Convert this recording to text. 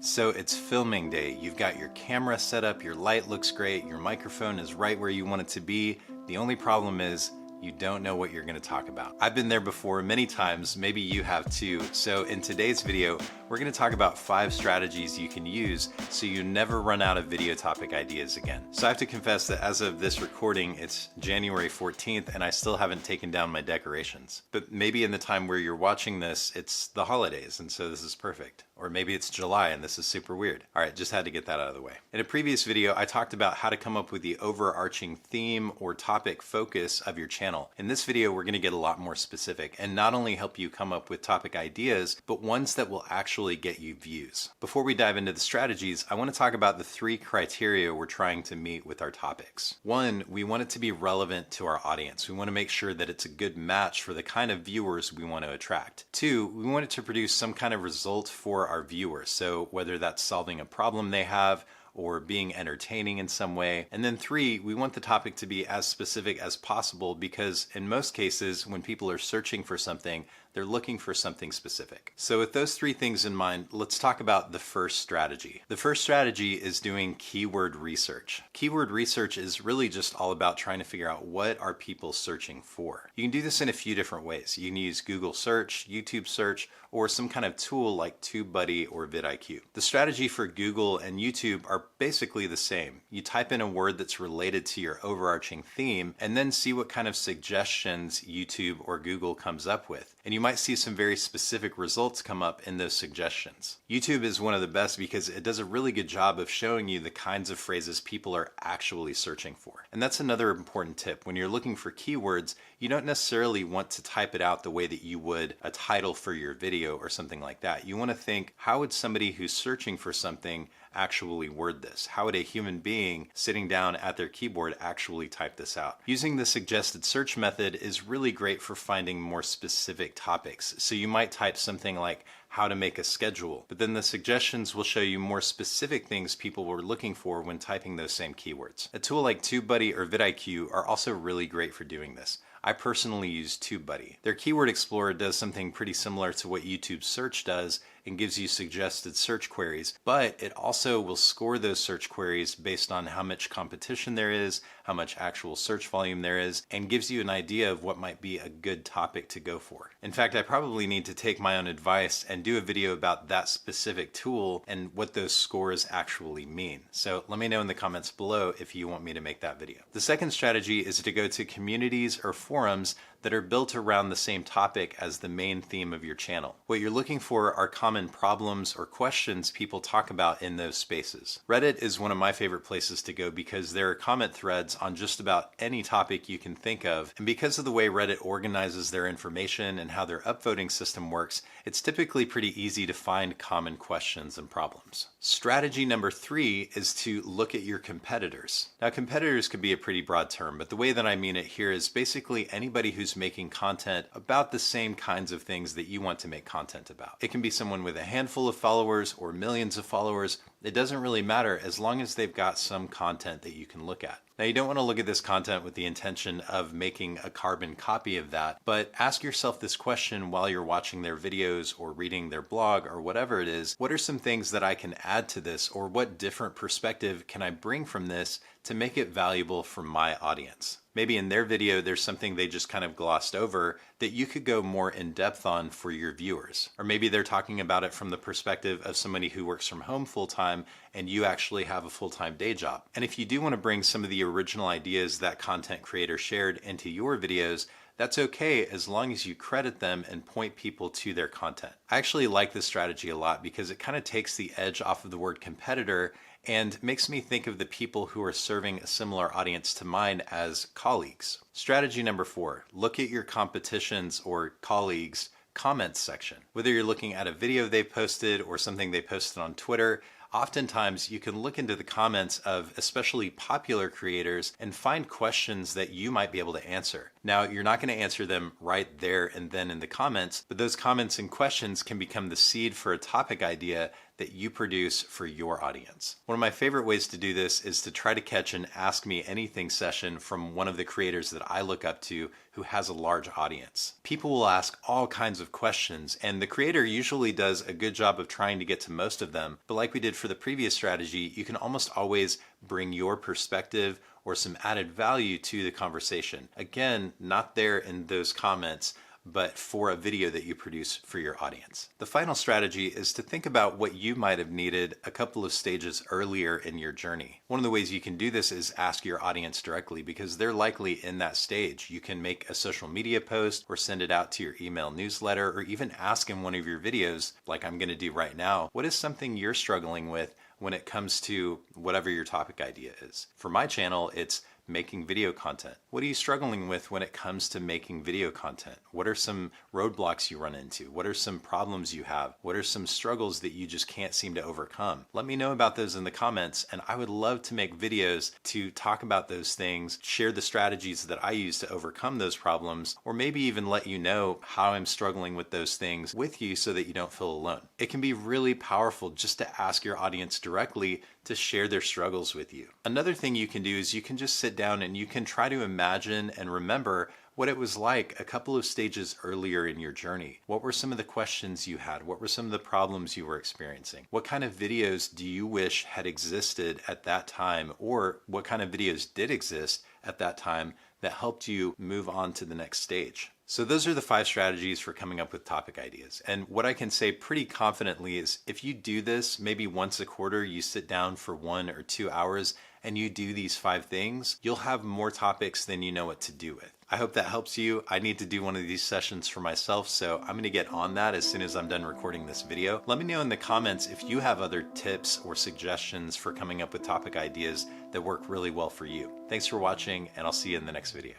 So it's filming day. You've got your camera set up, your light looks great, your microphone is right where you want it to be. The only problem is you don't know what you're going to talk about. I've been there before many times, maybe you have too. So in today's video, we're going to talk about 5 strategies you can use so you never run out of video topic ideas again. So I have to confess that as of this recording, it's January 14th and I still haven't taken down my decorations. But maybe in the time where you're watching this, it's the holidays and so this is perfect. Or maybe it's July and this is super weird. All right, just had to get that out of the way. In a previous video, I talked about how to come up with the overarching theme or topic focus of your channel. In this video, we're gonna get a lot more specific and not only help you come up with topic ideas, but ones that will actually get you views. Before we dive into the strategies, I wanna talk about the 3 criteria we're trying to meet with our topics. 1, we want it to be relevant to our audience. We wanna make sure that it's a good match for the kind of viewers we want to attract. 2, we want it to produce some kind of result for our viewers. So whether that's solving a problem they have or being entertaining in some way. And then 3, we want the topic to be as specific as possible because in most cases, when people are searching for something, they're looking for something specific. So with those 3 things in mind, let's talk about the first strategy. The first strategy is doing keyword research. Keyword research is really just all about trying to figure out what are people searching for. You can do this in a few different ways. You can use Google search, YouTube search, or some kind of tool like TubeBuddy or vidIQ. The strategy for Google and YouTube are basically the same. You type in a word that's related to your overarching theme and then see what kind of suggestions YouTube or Google comes up with. And you might see some very specific results come up in those suggestions. YouTube is one of the best because it does a really good job of showing you the kinds of phrases people are actually searching for. And that's another important tip. When you're looking for keywords, you don't necessarily want to type it out the way that you would a title for your video or something like that. You want to think, how would somebody who's searching for something actually word this? How would a human being sitting down at their keyboard actually type this out? Using the suggested search method is really great for finding more specific topics. So you might type something like how to make a schedule, but then the suggestions will show you more specific things people were looking for when typing those same keywords. A tool like TubeBuddy or vidIQ are also really great for doing this. I personally use TubeBuddy. Their Keyword Explorer does something pretty similar to what YouTube search does and gives you suggested search queries, but it also will score those search queries based on how much competition there is, how much actual search volume there is, and gives you an idea of what might be a good topic to go for. In fact, I probably need to take my own advice and do a video about that specific tool and what those scores actually mean. So let me know in the comments below if you want me to make that video. The second strategy is to go to communities or forums that are built around the same topic as the main theme of your channel. What you're looking for are common problems or questions people talk about in those spaces. Reddit is one of my favorite places to go because there are comment threads on just about any topic you can think of, and because of the way Reddit organizes their information and how their upvoting system works, it's typically pretty easy to find common questions and problems. Strategy number 3 is to look at your competitors. Now, competitors could be a pretty broad term, but the way that I mean it here is basically anybody who's making content about the same kinds of things that you want to make content about. It can be someone with a handful of followers or millions of followers. It doesn't really matter as long as they've got some content that you can look at. Now, you don't want to look at this content with the intention of making a carbon copy of that, but ask yourself this question while you're watching their videos or reading their blog or whatever it is. What are some things that I can add to this, or what different perspective can I bring from this to make it valuable for my audience? Maybe in their video, there's something they just kind of glossed over that you could go more in depth on for your viewers. Or maybe they're talking about it from the perspective of somebody who works from home full-time and you actually have a full-time day job. And if you do want to bring some of the original ideas that content creator shared into your videos, that's okay as long as you credit them and point people to their content. I actually like this strategy a lot because it kind of takes the edge off of the word competitor and makes me think of the people who are serving a similar audience to mine as colleagues. Strategy number 4, look at your competition's or colleagues' comments section. Whether you're looking at a video they posted or something they posted on Twitter, oftentimes you can look into the comments of especially popular creators and find questions that you might be able to answer. Now, you're not going to answer them right there and then in the comments, but those comments and questions can become the seed for a topic idea that you produce for your audience. One of my favorite ways to do this is to try to catch an Ask Me Anything session from one of the creators that I look up to who has a large audience. People will ask all kinds of questions, and the creator usually does a good job of trying to get to most of them. But like we did for the previous strategy, you can almost always bring your perspective or some added value to the conversation. Again, not there in those comments, but for a video that you produce for your audience. The final strategy is to think about what you might have needed a couple of stages earlier in your journey. One of the ways you can do this is ask your audience directly, because they're likely in that stage. You can make a social media post or send it out to your email newsletter, or even ask in one of your videos, like I'm going to do right now, what is something you're struggling with when it comes to whatever your topic idea is. For my channel, it's making video content. What are you struggling with when it comes to making video content? What are some roadblocks you run into? What are some problems you have? What are some struggles that you just can't seem to overcome? Let me know about those in the comments, and I would love to make videos to talk about those things, share the strategies that I use to overcome those problems, or maybe even let you know how I'm struggling with those things with you so that you don't feel alone. It can be really powerful just to ask your audience directly to share their struggles with you. Another thing you can do is you can just sit down and you can try to imagine and remember what it was like a couple of stages earlier in your journey. What were some of the questions you had? What were some of the problems you were experiencing? What kind of videos do you wish had existed at that time, or what kind of videos did exist at that time that helped you move on to the next stage? So those are the 5 strategies for coming up with topic ideas. And what I can say pretty confidently is if you do this, maybe once a quarter, you sit down for 1 or 2 hours and you do these 5 things, you'll have more topics than you know what to do with. I hope that helps you. I need to do one of these sessions for myself, so I'm gonna get on that as soon as I'm done recording this video. Let me know in the comments if you have other tips or suggestions for coming up with topic ideas that work really well for you. Thanks for watching, and I'll see you in the next video.